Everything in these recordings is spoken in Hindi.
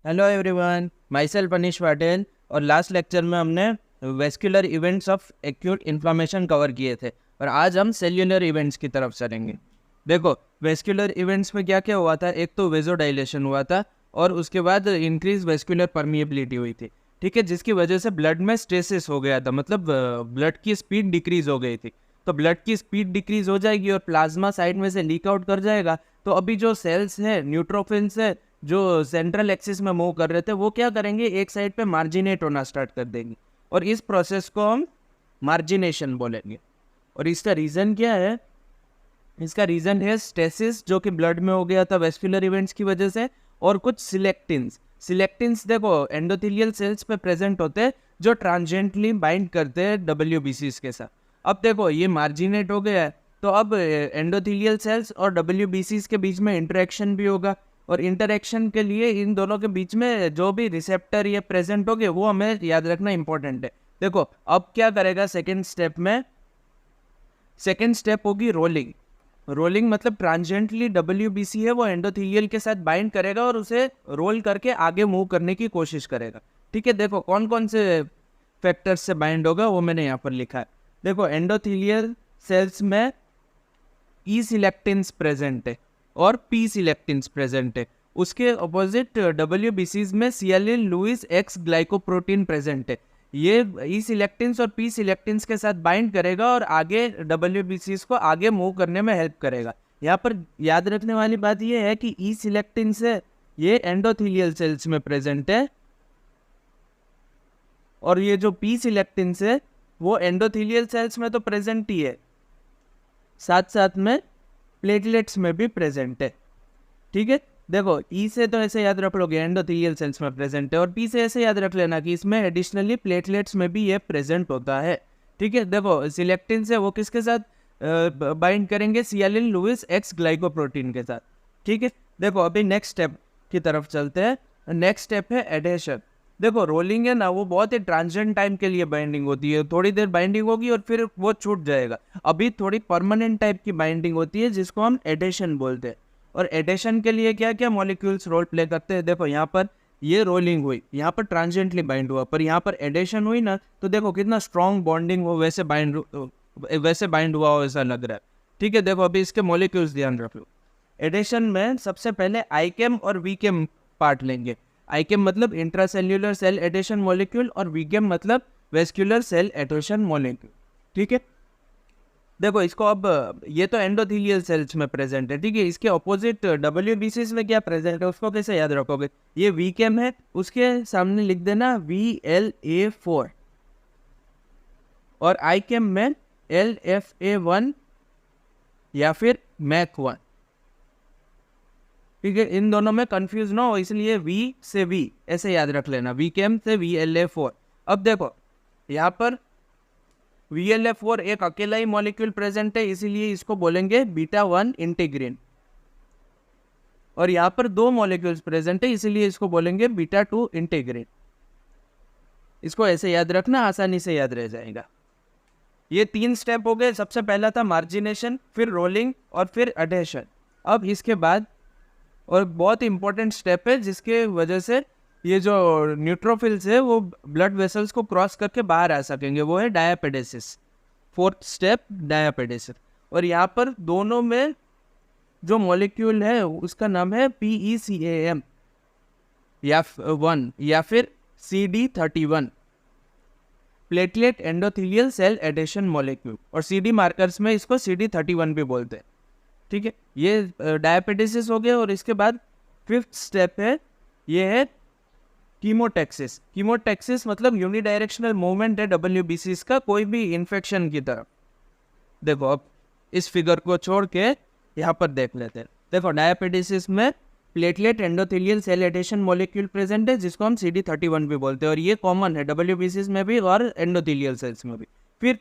Hello everyone, my self Anish Patil. और लास्ट लेक्चर में हमने vascular events of acute inflammation cover किए थे और आज हम सेल्यूलर इवेंट्स की तरफ चलेंगे। देखो, वेस्कुलर इवेंट्स में क्या क्या हुआ था। एक तो वेजोडाइलेशन हुआ था और उसके बाद इंक्रीज वेस्कुलर परमिएबिलिटी हुई थी, ठीक है, जिसकी वजह से ब्लड में स्टेसिस हो गया था, मतलब ब्लड की स्पीड डिक्रीज हो गई थी। तो ब्लड की स्पीड डिक्रीज हो जाएगी और प्लाज्मा साइड में से लीक आउट कर जाएगा। तो अभी जो सेल्स हैं, न्यूट्रोफिल्स है, जो सेंट्रल एक्सिस में मूव कर रहे थे, वो क्या करेंगे, एक साइड पे मार्जिनेट होना स्टार्ट कर देंगे और इस प्रोसेस को हम मार्जिनेशन बोलेंगे। और इसका रीज़न क्या है? इसका रीज़न है स्टेसिस, जो कि ब्लड में हो गया था वेस्कुलर इवेंट्स की वजह से, और कुछ सिलेक्टिन्स देखो एंडोथेलियल सेल्स पे प्रेजेंट होते हैं जो ट्रांजिएंटली बाइंड करते हैं WBCs के साथ। अब देखो ये मार्जिनेट हो गया है, तो अब एंडोथेलियल सेल्स और WBCs के बीच में इंटरेक्शन भी होगा और इंटरेक्शन के लिए इन दोनों के बीच में जो भी रिसेप्टर ये प्रेजेंट होंगे वो हमें याद रखना इंपॉर्टेंट है। देखो अब क्या करेगा सेकेंड स्टेप में, सेकेंड स्टेप होगी रोलिंग मतलब ट्रांजिएंटली WBC है वो एंडोथेलियल के साथ बाइंड करेगा और उसे रोल करके आगे मूव करने की कोशिश करेगा। ठीक है, देखो कौन कौन से फैक्टर्स से बाइंड होगा वो मैंने यहाँ पर लिखा है। देखो एंडोथेलियल सेल्स में ई सिलेक्टिन्स प्रेजेंट है और पी सिलेक्टिन्स प्रेजेंट है। उसके अपोजिट WBCs में सियालिन लुइस एक्स ग्लाइकोप्रोटीन प्रेजेंट है। ये ई सिलेक्टिन्स और पी सिलेक्टिन्स के साथ बाइंड करेगा और आगे WBCs को आगे मूव करने में हेल्प करेगा। यहाँ पर याद रखने वाली बात ये है कि ई सिलेक्टिन्स है ये एंडोथेलियल सेल्स में प्रेजेंट है और ये जो पी सिलेक्टिन्स है वो एंडोथेलियल सेल्स में तो प्रेजेंट ही है, साथ साथ में प्लेटलेट्स में भी प्रेजेंट है। ठीक है, देखो ई से तो ऐसे याद रख लोगे एंडोथेलियल सेल्स में प्रेजेंट है और पी से ऐसे याद रख लेना कि इसमें एडिशनली प्लेटलेट्स में भी ये प्रेजेंट होता है। ठीक है, देखो सिलेक्टिन से वो किसके साथ बाइंड करेंगे, सियालिन लुइस एक्स ग्लाइकोप्रोटीन के साथ। ठीक है, देखो अभी नेक्स्ट स्टेप की तरफ चलते हैं। नेक्स्ट स्टेप है एडेशन। देखो रोलिंग है ना, वो बहुत ही ट्रांजिएंट टाइम के लिए बाइंडिंग होती है, थोड़ी देर बाइंडिंग होगी और फिर वो छूट जाएगा। अभी थोड़ी परमानेंट टाइप की बाइंडिंग होती है जिसको हम एडेशन बोलते हैं। और एडेशन के लिए क्या क्या मॉलिक्यूल्स रोल प्ले करते हैं, देखो यहाँ पर ये रोलिंग हुई, यहाँ पर ट्रांजिएंटली बाइंड हुआ, पर यहाँ पर एडेशन हुई ना, तो देखो कितना स्ट्रॉन्ग बॉन्डिंग हो, वैसे बाइंड हुआ हो ऐसा लग रहा है। ठीक है, देखो अभी इसके मॉलिक्यूल्स ध्यान रख लो। एडेशन में सबसे पहले आईकेम और वीकेम पार्ट लेंगे। आईकेम मतलब इंट्रासेल्यूलर सेल एडेशन मॉलिक्यूल और वीकेम मतलब वेस्कुलर सेल एडेशन मॉलिक्यूल। ठीक है, देखो इसको अब ये तो एंडोथेलियल सेल्स में प्रेजेंट है। ठीक है, इसके ऑपोजिट WBCs में क्या प्रेजेंट है उसको कैसे याद रखोगे, ये वीकेम है, उसके सामने लिख देना VLA4 और आईकेम में LFA1 या फिर MAC1। ठीक है, इन दोनों में कंफ्यूज ना हो इसलिए V से V ऐसे याद रख लेना, वीकेम से VLA4। अब देखो यहाँ पर VLA4 एक अकेला ही मॉलिक्यूल प्रेजेंट है इसीलिए इसको बोलेंगे β1 इंटीग्रिन, और यहाँ पर दो मॉलिक्यूल्स प्रेजेंट है इसीलिए इसको बोलेंगे β2 इंटीग्रिन। इसको ऐसे याद रखना, आसानी से याद रह जाएगा। ये तीन स्टेप हो गए, सबसे पहला था मार्जिनेशन, फिर रोलिंग और फिर एडेशन। अब इसके बाद और बहुत इंपॉर्टेंट स्टेप है जिसके वजह से ये जो न्यूट्रोफिल्स है वो ब्लड वेसल्स को क्रॉस करके बाहर आ सकेंगे, वो है डायापेडेसिस। Fourth step डायापेडेसिस। और यहाँ पर दोनों में जो मॉलिक्यूल है उसका नाम है PECAM या 1 या फिर CD31, platelet endothelial cell adhesion molecule, और CD मार्कर्स में इसको CD31 भी बोलते हैं। ठीक है, ये डायबिटीज हो गया। और इसके बाद फिफ्थ स्टेप है, ये है कीमोटैक्सिस। कीमोटैक्सिस मतलब यूनिडायरेक्शनल मूवमेंट है WBCs का कोई भी इन्फेक्शन की तरफ। देखो अब इस फिगर को छोड़ के यहाँ पर देख लेते हैं। देखो डायबिटीज में platelet endothelial cell adhesion molecule present है जिसको हम CD31 भी बोलते हैं और ये कॉमन है WBCs में भी और एंडोथेलियल सेल्स में भी। फिर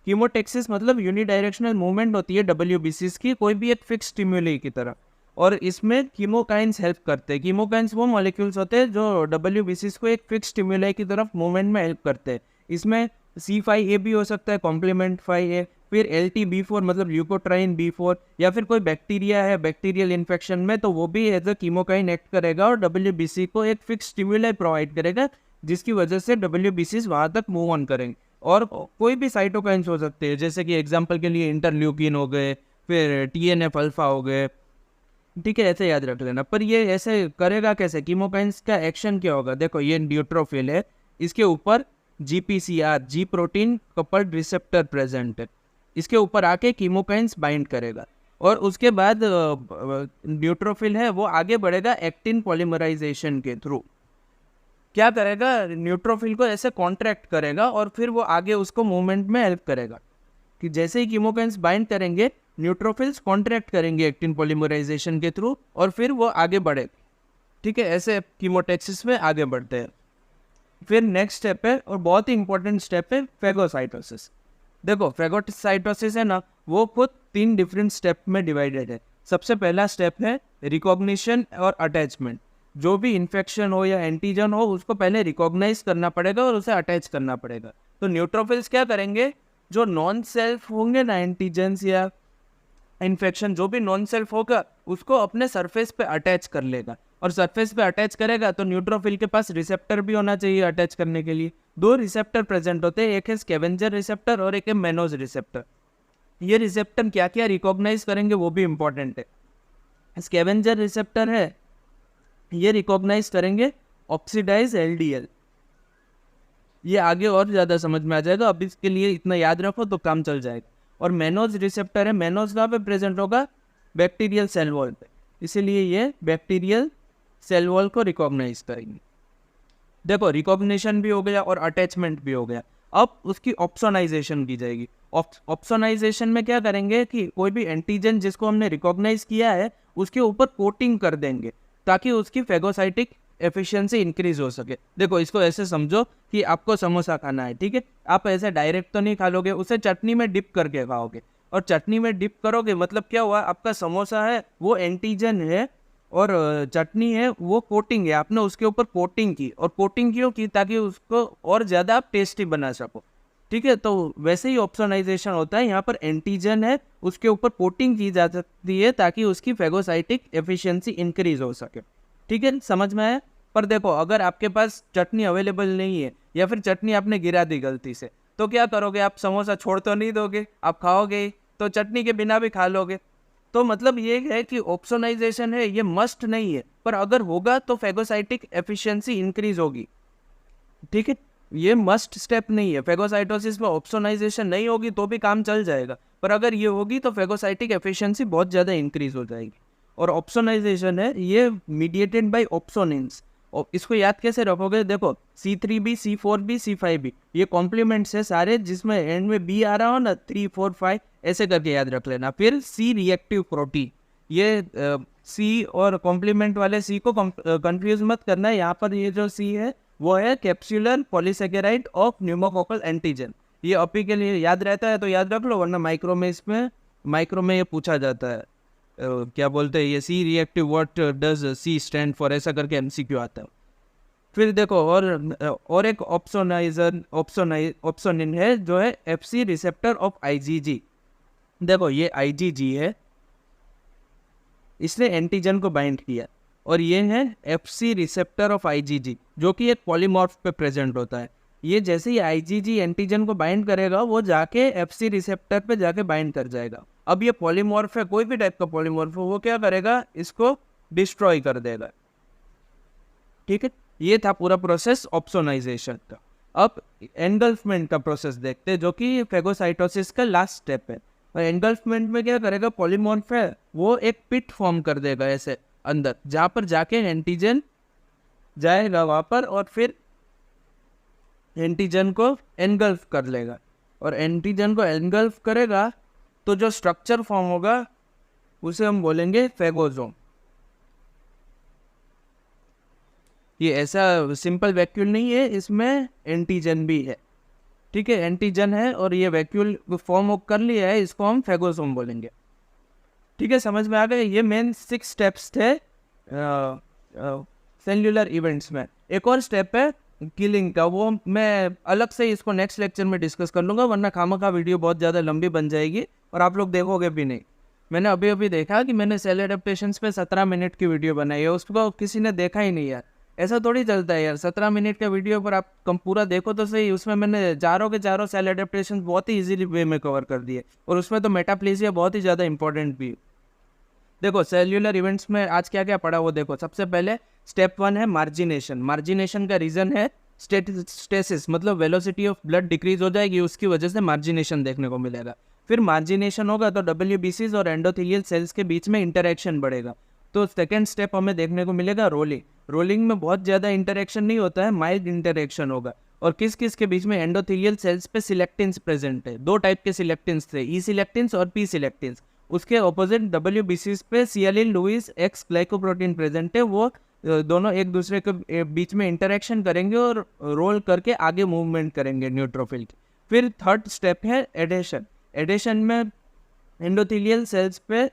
कीमोटैक्सिस मतलब यूनिडायरेक्शनल मूवमेंट होती है WBCs की कोई भी एक फिक्स स्टिम्युली की तरह, और इसमें कीमोकाइंस हेल्प करते हैं। कीमोकाइंस वो मॉलिक्यूल्स होते हैं जो WBCs को एक फिक्स स्टिम्युलाई की तरफ मूवमेंट में हेल्प करते हैं। इसमें C5A भी हो सकता है, कॉम्प्लीमेंट 5A, फिर LTB4 मतलब ल्यूकोट्राइन B4, या फिर कोई बैक्टीरिया है बैक्टीरियल इन्फेक्शन में तो वो भी एज अ कीमोकाइन एक्ट करेगा और WBC को एक फिक्स स्टिमुलाई प्रोवाइड करेगा, जिसकी वजह से WBCs वहाँ तक मूव ऑन करेंगे। और कोई भी साइटोकाइंस हो सकते हैं, जैसे कि एग्जांपल के लिए इंटरल्यूकिन हो गए, फिर TNF अल्फा हो गए, ठीक है, ऐसे याद रख लेना। पर ये ऐसे करेगा कैसे, कीमोकाइंस का एक्शन क्या होगा? देखो ये न्यूट्रोफिल है, इसके ऊपर GPCR जी प्रोटीन कपल्ड रिसेप्टर प्रेजेंट है, इसके ऊपर आके कीमोकाइंस बाइंड करेगा और उसके बाद न्यूट्रोफिल है वो आगे बढ़ेगा एक्टिन पॉलीमराइजेशन के थ्रू। क्या करेगा, न्यूट्रोफिल को ऐसे कॉन्ट्रैक्ट करेगा और फिर वो आगे उसको मूवमेंट में हेल्प करेगा कि जैसे ही कीमोकाइंस बाइंड करेंगे न्यूट्रोफिल्स कॉन्ट्रैक्ट करेंगे एक्टिन पॉलीमराइजेशन के थ्रू और फिर वो आगे बढ़े, ठीक है, ऐसे कीमोटैक्सिस में आगे बढ़ते हैं। फिर नेक्स्ट स्टेप है और बहुत ही इंपॉर्टेंट स्टेप है फेगोसाइटोसिस। देखो फेगोसाइटोसिस है ना, वो खुद 3 डिफरेंट स्टेप में डिवाइडेड है। सबसे पहला स्टेप है रिकॉग्निशन और अटैचमेंट। जो भी इन्फेक्शन हो या एंटीजन हो उसको पहले रिकॉग्नाइज करना पड़ेगा और उसे अटैच करना पड़ेगा। तो न्यूट्रोफिल्स क्या करेंगे, जो नॉन सेल्फ होंगे ना एंटीजेंस या इन्फेक्शन, जो भी नॉन सेल्फ होगा उसको अपने सरफेस पे अटैच कर लेगा, और सरफेस पे अटैच करेगा तो न्यूट्रोफिल के पास रिसेप्टर भी होना चाहिए अटैच करने के लिए। 2 रिसेप्टर प्रेजेंट होते हैं, एक है स्कैवेंजर रिसेप्टर और एक है मेनोज रिसेप्टर। ये रिसेप्टर क्या क्या रिकॉग्नाइज करेंगे वो भी इंपॉर्टेंट है। स्कैवेंजर रिसेप्टर है, ये रिकॉग्नाइज करेंगे ऑक्सीडाइज LDL। ये आगे और ज़्यादा समझ में आ जाएगा, अब इसके लिए इतना याद रखो तो काम चल जाएगा। और मेनोज रिसेप्टर है, मेनोज कहाँ पे प्रेजेंट होगा, बैक्टीरियल सेल वॉल पे, इसीलिए ये बैक्टीरियल सेल वॉल को रिकॉग्नाइज करेंगे। देखो रिकॉग्निशन भी हो गया और अटैचमेंट भी हो गया, अब उसकी ऑप्सोनाइजेशन की जाएगी। ऑप्सोनाइजेशन में क्या करेंगे कि कोई भी एंटीजन जिसको हमने रिकॉग्नाइज किया है उसके ऊपर कोटिंग कर देंगे ताकि उसकी फेगोसाइटिक एफिशिएंसी इंक्रीज हो सके। देखो इसको ऐसे समझो कि आपको समोसा खाना है, ठीक है, आप ऐसे डायरेक्ट तो नहीं खा लोगे, उसे चटनी में डिप करके खाओगे। और चटनी में डिप करोगे मतलब क्या हुआ, आपका समोसा है वो एंटीजन है और चटनी है वो कोटिंग है, आपने उसके ऊपर कोटिंग की। और कोटिंग क्यों की, ताकि उसको और ज़्यादा आप टेस्टी बना सको, ठीक है। तो वैसे ही ऑप्सोनाइजेशन होता है, यहाँ पर एंटीजन है उसके ऊपर कोटिंग की जा सकती है ताकि उसकी फेगोसाइटिक एफिशिएंसी इंक्रीज हो सके, ठीक है, समझ में आया। पर देखो अगर आपके पास चटनी अवेलेबल नहीं है या फिर चटनी आपने गिरा दी गलती से, तो क्या करोगे, आप समोसा छोड़ तो नहीं दोगे, आप खाओगे तो चटनी के बिना भी खा लोगे। तो मतलब ये है कि ऑप्सोनाइजेशन है ये मस्ट नहीं है, पर अगर होगा तो फेगोसाइटिक एफिशिएंसी इंक्रीज होगी, ठीक है, ये मस्ट स्टेप नहीं है। फेगोसाइटोसिस में ऑप्सोनाइजेशन नहीं होगी तो भी काम चल जाएगा, पर अगर ये होगी तो फेगोसाइटिक एफिशिएंसी बहुत ज़्यादा इंक्रीज हो जाएगी। और ऑप्सोनाइजेशन है ये मीडिएटेड बाय ऑप्सोनिन्स। और इसको याद कैसे रखोगे, देखो C3b C4b C5b ये कॉम्प्लीमेंट्स है सारे, जिसमें एंड में B आ रहा हो ना 3 4 5 ऐसे करके याद रख लेना। फिर C रिएक्टिव प्रोटीन, ये C और कॉम्प्लीमेंट वाले C को कंफ्यूज मत करना है, यहाँ पर ये जो C है वो है capsular polysaccharide of pneumococcal antigen. ये अपी के लिए याद रहता है तो याद रख लो, वरना माइक्रो में ये पूछा जाता है क्या बोलते हैं ये C reactive what does C stand for, ऐसा करके MCQ आता है। फिर देखो और एक ऑप्सोनिन है जो है FC रिसेप्टर ऑफ IgG। देखो ये IgG है, इसने एंटीजन को बाइंड किया, और ये है FC रिसेप्टर ऑफ IgG जो कि एक पॉलीमॉर्फ पे प्रेजेंट होता है। ये जैसे ही IgG एंटीजन को बाइंड करेगा वो जाके FC रिसेप्टर पे जाके बाइंड कर जाएगा। अब ये पॉलीमॉर्फ है, कोई भी टाइप का पॉलीमॉर्फ हो, वो क्या करेगा, इसको डिस्ट्रॉय कर देगा, ठीक है। ये था पूरा प्रोसेस ऑप्सोनाइजेशन का। अब एंगल्फमेंट का प्रोसेस देखते हैं जो कि फेगोसाइटोसिस का लास्ट स्टेप है। और एंगल्फमेंट में क्या करेगा, पॉलीमॉर्फ है वो एक पिट फॉर्म कर देगा ऐसे अंदर, जहाँ पर जाके एंटीजन जाएगा वहाँ पर और फिर एंटीजन को एनगल्फ कर लेगा। और एंटीजन को एनगल्फ करेगा तो जो स्ट्रक्चर फॉर्म होगा उसे हम बोलेंगे फेगोसोम। ये ऐसा सिंपल वैक्यूल नहीं है, इसमें एंटीजन भी है, ठीक है, एंटीजन है और ये वैक्यूल फॉर्म कर लिया है, इसको हम फेगोसोम बोलेंगे, ठीक है, समझ में आ गए। ये मेन 6 स्टेप्स थे सेल्यूलर इवेंट्स में। एक और स्टेप है किलिंग का, वो मैं अलग से इसको नेक्स्ट लेक्चर में डिस्कस कर लूँगा, वरना खामखा वीडियो बहुत ज़्यादा लंबी बन जाएगी और आप लोग देखोगे भी नहीं। मैंने अभी अभी देखा कि मैंने सेल एडेप्टेशंस पे 17 मिनट की वीडियो बनाई है, उसको किसी ने देखा ही नहीं यार। ऐसा थोड़ी चलता है यार, 17 मिनट का वीडियो पर आप कम पूरा देखो तो सही। उसमें मैंने चारों के चारों सेल एडेप्टेशन बहुत ही ईजिली वे में कवर कर दिए, और उसमें तो मेटाप्लेजिया बहुत ही ज़्यादा इंपॉर्टेंट भी। देखो सेल्यूलर इवेंट्स में आज क्या क्या पढ़ा वो देखो। सबसे पहले स्टेप 1 है मार्जिनेशन। मार्जिनेशन का रीजन है स्टेसिस, मतलब वेलोसिटी ऑफ ब्लड डिक्रीज हो जाएगी, उसकी वजह से मार्जिनेशन देखने को मिलेगा। फिर मार्जिनेशन होगा तो WBCs और एंडोथेलियल सेल्स के बीच में इंटरेक्शन बढ़ेगा। तो सेकेंड स्टेप हमें देखने को मिलेगा रोलिंग। रोलिंग में बहुत ज़्यादा इंटरेक्शन नहीं होता है, माइल्ड इंटरेक्शन होगा। और किस किस के बीच में? एंडोथेलियल सेल्स पे सिलेक्टिन्स प्रेजेंट है, दो टाइप के सिलेक्टिन्स थे, ई सिलेक्टिन्स और पी सिलेक्टिन्स। उसके ऑपोजिट WBCs पे सियालिन लुइस एक्स ग्लाइकोप्रोटीन प्रेजेंट है। वो दोनों एक दूसरे के बीच में इंटरेक्शन करेंगे और रोल करके आगे मूवमेंट करेंगे न्यूट्रोफिल की। फिर थर्ड स्टेप है एडेशन। एडेशन में एंडोथेलियल सेल्स पे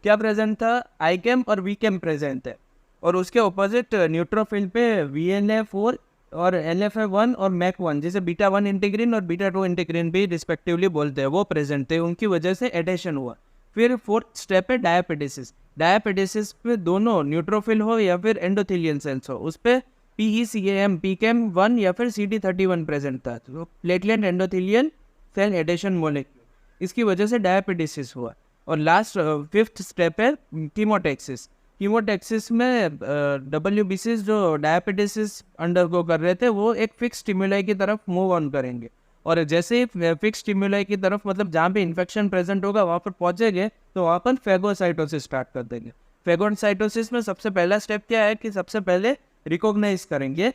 क्या प्रेजेंट था? आईकेम और वीकेम प्रेजेंट है, और उसके ऑपोजिट न्यूट्रोफिल पे VNF4 और LFA1 और MAC1, जिसे बीटा 1 इंटीग्रिन और बीटा 2 इंटीग्रिन भी रिस्पेक्टिवली बोलते हैं, वो प्रेजेंट थे। उनकी वजह से एडेशन हुआ। फिर फोर्थ स्टेप है डायापेटिसिस। डायापेटिसिस पे दोनों न्यूट्रोफिल हो या फिर एंडोथेलियल सेल्स हो, उस पर PECAM, PCAM1 या फिर CD31 प्रेजेंट था, तो platelet endothelial cell adhesion molecule, इसकी वजह से डायापेटिसिस हुआ। और लास्ट फिफ्थ स्टेप है कीमोटेक्सिस। कीमोटेक्सिस में WBCs जो डायबिटीज अंडरगो कर रहे थे वो एक फिक्स स्टिमुलाई की तरफ मूव ऑन करेंगे, और जैसे ही फिक्स स्टिमुलाई की तरफ, मतलब जहाँ पे इन्फेक्शन प्रेजेंट होगा वहाँ पर पहुँचेंगे तो वहाँ पर फेगोसाइटोसिस स्टार्ट कर देंगे। फेगोसाइटोसिस में सबसे पहला स्टेप क्या है कि सबसे पहले रिकॉग्नाइज करेंगे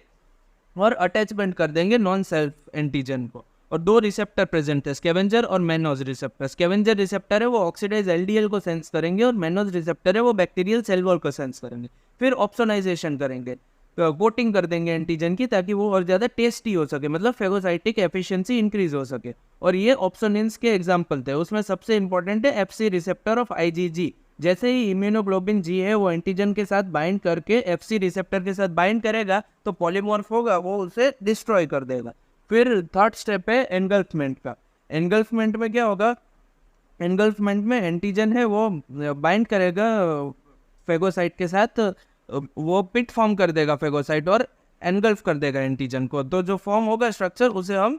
और अटैचमेंट कर देंगे नॉन सेल्फ एंटीजन को। और दो रिसेप्टर प्रेजेंट है, स्कैवेंजर और मैनोज रिसेप्टर। स्कैवेंजर रिसेप्टर है वो ऑक्सीडाइज LDL को सेंस करेंगे, और मैनोज रिसेप्टर है वो बैक्टीरियल सेल वॉल को सेंस करेंगे। फिर ऑप्सोनाइजेशन करेंगे, कोटिंग कर देंगे एंटीजन की, ताकि वो और ज़्यादा टेस्टी हो सके, मतलब फेगोसाइटिक एफिशिएंसी इंक्रीज हो सके। और ये ऑप्सोनिन्स के एग्जाम्पल थे। उसमें सबसे इंपॉर्टेंट है FC रिसेप्टर ऑफ IgG। जैसे ही इम्यूनोग्लोबिन G है वो एंटीजन के साथ बाइंड करके FC रिसेप्टर के साथ बाइंड करेगा तो पॉलीमॉर्फ होगा, वो उसे डिस्ट्रॉय कर देगा। फिर थर्ड स्टेप है एनगल्फमेंट का। एनगल्फमेंट में क्या होगा? एनगल्फमेंट में एंटीजन है वो बाइंड करेगा फेगोसाइट के साथ, वो पिट फॉर्म कर देगा फेगोसाइट और एनगल्फ कर देगा एंटीजन को, तो जो फॉर्म होगा स्ट्रक्चर उसे हम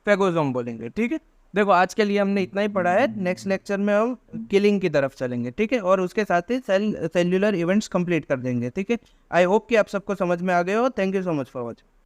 फेगोसोम बोलेंगे। ठीक है, देखो आज के लिए हमने इतना ही पढ़ा है। नेक्स्ट लेक्चर में हम किलिंग की तरफ चलेंगे, ठीक है, और उसके साथ ही सेल्यूलर इवेंट्स कंप्लीट कर देंगे। ठीक है, आई होप कि आप सबको समझ में आ गए हो। Thank you so much for watching.